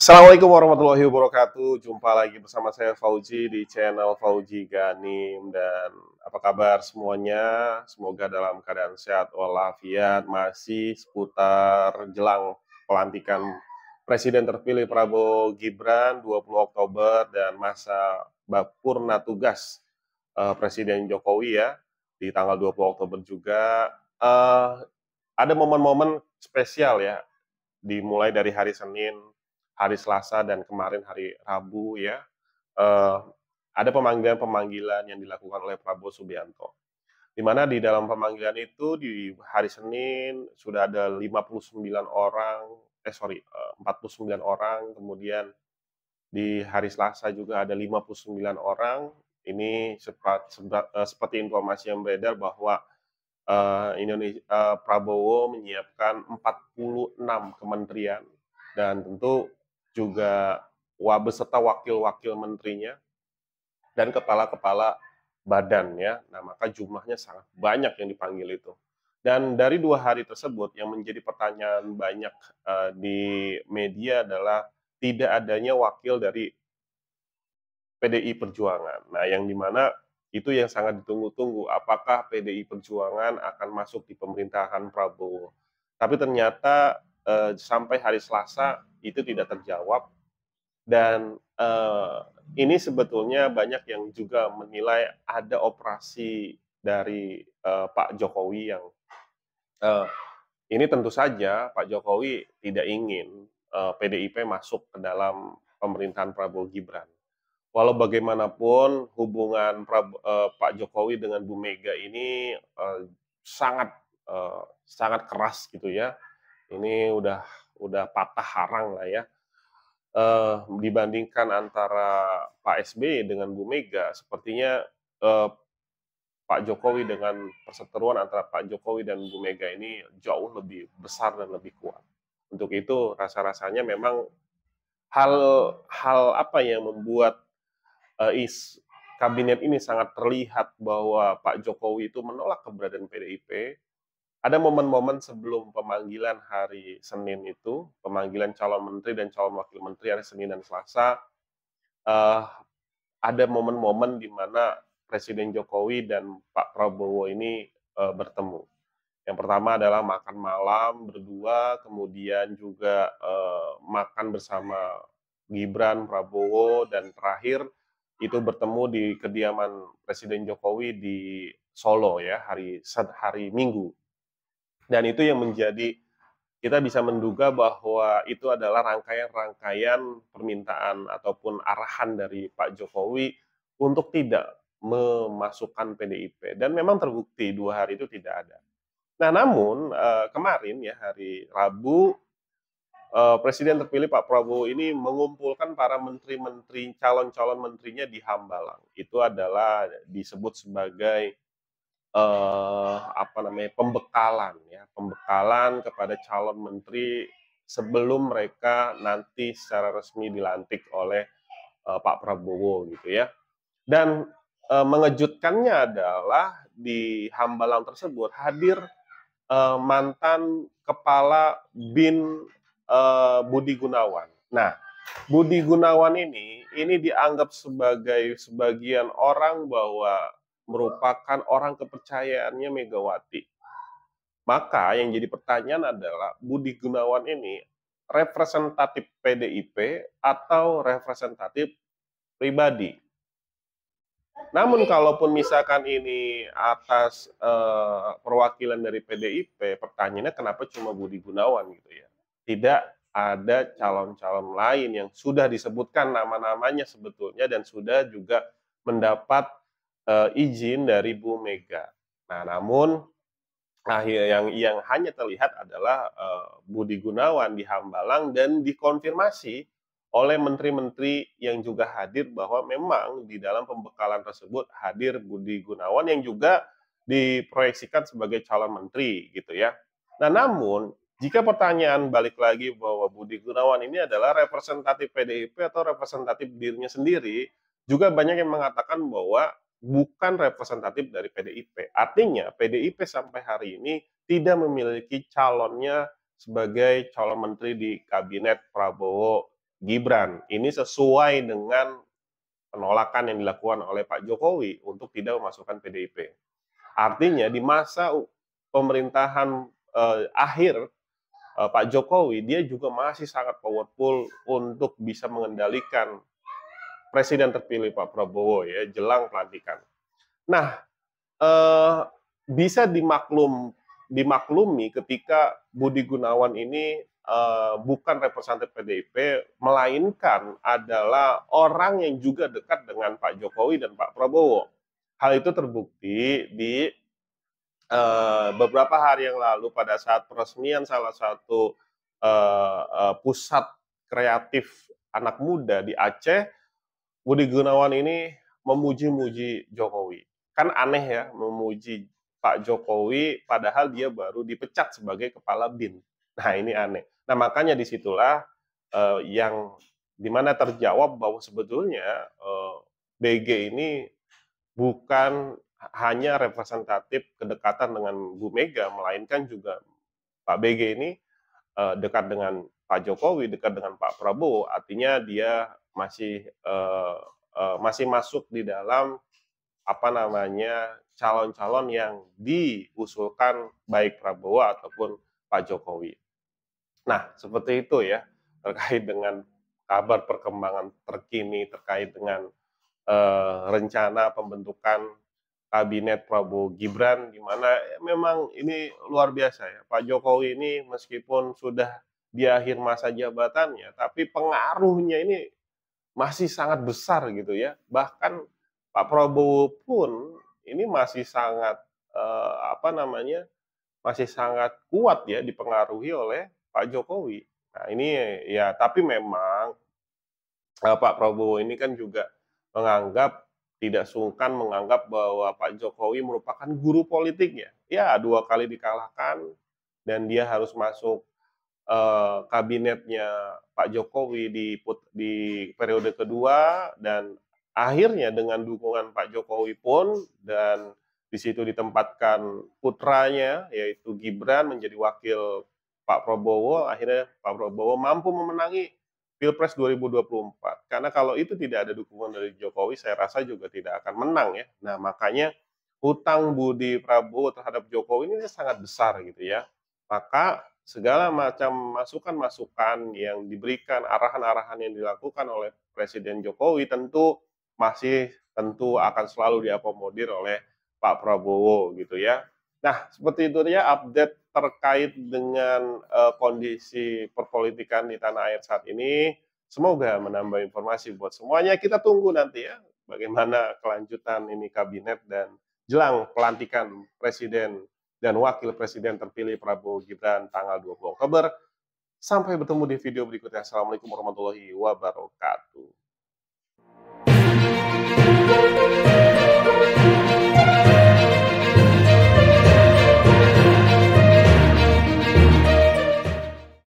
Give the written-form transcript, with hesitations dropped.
Assalamualaikum warahmatullahi wabarakatuh. Jumpa lagi bersama saya Fauzi di channel Fauzi Ganim. Dan apa kabar semuanya? Semoga dalam keadaan sehat walafiat. Masih seputar jelang pelantikan Presiden terpilih Prabowo Gibran 20 Oktober dan masa purna tugas Presiden Jokowi ya di tanggal 20 Oktober juga. Eh, ada momen-momen spesial ya, dimulai dari hari Senin, hari Selasa, dan kemarin hari Rabu ya. Eh, ada pemanggilan-pemanggilan yang dilakukan oleh Prabowo Subianto. Di mana di dalam pemanggilan itu di hari Senin sudah ada 59 orang, 49 orang, kemudian di hari Selasa juga ada 59 orang. Ini seperti informasi yang beredar bahwa Prabowo menyiapkan 46 kementerian dan tentu juga beserta wakil-wakil menterinya dan kepala-kepala badan ya. Nah, maka jumlahnya sangat banyak yang dipanggil itu. Dan dari 2 hari tersebut yang menjadi pertanyaan banyak di media adalah tidak adanya wakil dari PDI Perjuangan. Nah, yang dimana itu yang sangat ditunggu-tunggu, apakah PDI Perjuangan akan masuk di pemerintahan Prabowo. Tapi ternyata sampai hari Selasa itu tidak terjawab dan ini sebetulnya banyak yang juga menilai ada operasi dari Pak Jokowi yang eh, ini tentu saja Pak Jokowi tidak ingin PDIP masuk ke dalam pemerintahan Prabowo Gibran. Walau bagaimanapun hubungan Pak Jokowi dengan Bu Mega ini sangat sangat keras gitu ya. Ini udah patah harang lah ya. Dibandingkan antara Pak SBY dengan Bu Mega, sepertinya eh, Pak Jokowi dengan perseteruan antara Pak Jokowi dan Bu Mega ini jauh lebih besar dan lebih kuat. Untuk itu rasa-rasanya memang hal hal apa yang membuat kabinet ini sangat terlihat bahwa Pak Jokowi itu menolak keberadaan PDIP. Ada momen-momen sebelum pemanggilan hari Senin itu, pemanggilan calon menteri dan calon wakil menteri hari Senin dan Selasa, eh, ada momen-momen di mana Presiden Jokowi dan Pak Prabowo ini bertemu. Yang pertama adalah makan malam berdua, kemudian juga makan bersama Gibran, Prabowo, dan terakhir itu bertemu di kediaman Presiden Jokowi di Solo ya hari Minggu. Dan itu yang menjadi kita bisa menduga bahwa itu adalah rangkaian-rangkaian permintaan ataupun arahan dari Pak Jokowi untuk tidak memasukkan PDIP. Dan memang terbukti 2 hari itu tidak ada. Nah, namun kemarin ya hari Rabu Presiden terpilih Pak Prabowo ini mengumpulkan para menteri-menteri calon-calon menterinya di Hambalang. Itu adalah disebut sebagai apa namanya pembekalan ya, pembekalan kepada calon menteri sebelum mereka nanti secara resmi dilantik oleh Pak Prabowo gitu ya. Dan mengejutkannya adalah di Hambalang tersebut hadir mantan kepala BIN Budi Gunawan. Nah, Budi Gunawan ini dianggap sebagai sebagian orang bahwa merupakan orang kepercayaannya Megawati. Maka yang jadi pertanyaan adalah Budi Gunawan ini representatif PDIP atau representatif pribadi. Namun kalaupun misalkan ini atas perwakilan dari PDIP, pertanyaannya kenapa cuma Budi Gunawan gitu ya? Tidak ada calon-calon lain yang sudah disebutkan nama-namanya sebetulnya dan sudah juga mendapat izin dari Bu Mega. Nah, namun yang hanya terlihat adalah Budi Gunawan di Hambalang dan dikonfirmasi oleh menteri-menteri yang juga hadir bahwa memang di dalam pembekalan tersebut hadir Budi Gunawan yang juga diproyeksikan sebagai calon menteri gitu ya. Nah, namun jika pertanyaan balik lagi bahwa Budi Gunawan ini adalah representatif PDIP atau representatif dirinya sendiri, juga banyak yang mengatakan bahwa bukan representatif dari PDIP. Artinya PDIP sampai hari ini tidak memiliki calonnya sebagai calon menteri di kabinet Prabowo Gibran. Ini sesuai dengan penolakan yang dilakukan oleh Pak Jokowi untuk tidak memasukkan PDIP. Artinya di masa pemerintahan akhir Pak Jokowi, dia juga masih sangat powerful untuk bisa mengendalikan Presiden terpilih Pak Prabowo ya jelang pelantikan. Nah, eh, bisa dimaklumi ketika Budi Gunawan ini bukan representatif PDIP, melainkan adalah orang yang juga dekat dengan Pak Jokowi dan Pak Prabowo. Hal itu terbukti di beberapa hari yang lalu pada saat peresmian salah satu pusat kreatif anak muda di Aceh, Budi Gunawan ini memuji-muji Jokowi. Kan aneh ya, memuji Pak Jokowi padahal dia baru dipecat sebagai kepala BIN. Nah ini aneh. Nah makanya disitulah yang dimana terjawab bahwa sebetulnya BG ini bukan hanya representatif kedekatan dengan Bu Mega, melainkan juga Pak BG ini dekat dengan Pak Jokowi, dekat dengan Pak Prabowo, artinya dia masih masuk di dalam apa namanya calon-calon yang diusulkan baik Prabowo ataupun Pak Jokowi. Nah, seperti itu ya terkait dengan kabar perkembangan terkini terkait dengan rencana pembentukan kabinet Prabowo Gibran, di mana memang ini luar biasa ya. Pak Jokowi ini meskipun sudah di akhir masa jabatannya, tapi pengaruhnya ini masih sangat besar gitu ya. Bahkan Pak Prabowo pun ini masih sangat apa namanya, masih sangat kuat ya dipengaruhi oleh Pak Jokowi. Nah ini ya, tapi memang Pak Prabowo ini kan juga menganggap tidak sungkan menganggap bahwa Pak Jokowi merupakan guru politiknya. Ya, 2 kali dikalahkan dan dia harus masuk kabinetnya Pak Jokowi di periode kedua dan akhirnya dengan dukungan Pak Jokowi pun dan di situ ditempatkan putranya yaitu Gibran menjadi wakil Pak Prabowo, akhirnya Pak Prabowo mampu memenangi Pilpres 2024. Karena kalau itu tidak ada dukungan dari Jokowi, saya rasa juga tidak akan menang ya. Nah, makanya hutang budi Prabowo terhadap Jokowi ini sangat besar gitu ya. Maka segala macam masukan-masukan yang diberikan, arahan-arahan yang dilakukan oleh Presiden Jokowi tentu akan selalu diakomodir oleh Pak Prabowo gitu ya. Nah, seperti itu ya update terkait dengan kondisi perpolitikan di tanah air saat ini. Semoga menambah informasi buat semuanya. Kita tunggu nanti ya bagaimana kelanjutan ini kabinet dan jelang pelantikan presiden dan wakil presiden terpilih Prabowo Gibran tanggal 20 Oktober. Sampai bertemu di video berikutnya. Assalamualaikum warahmatullahi wabarakatuh.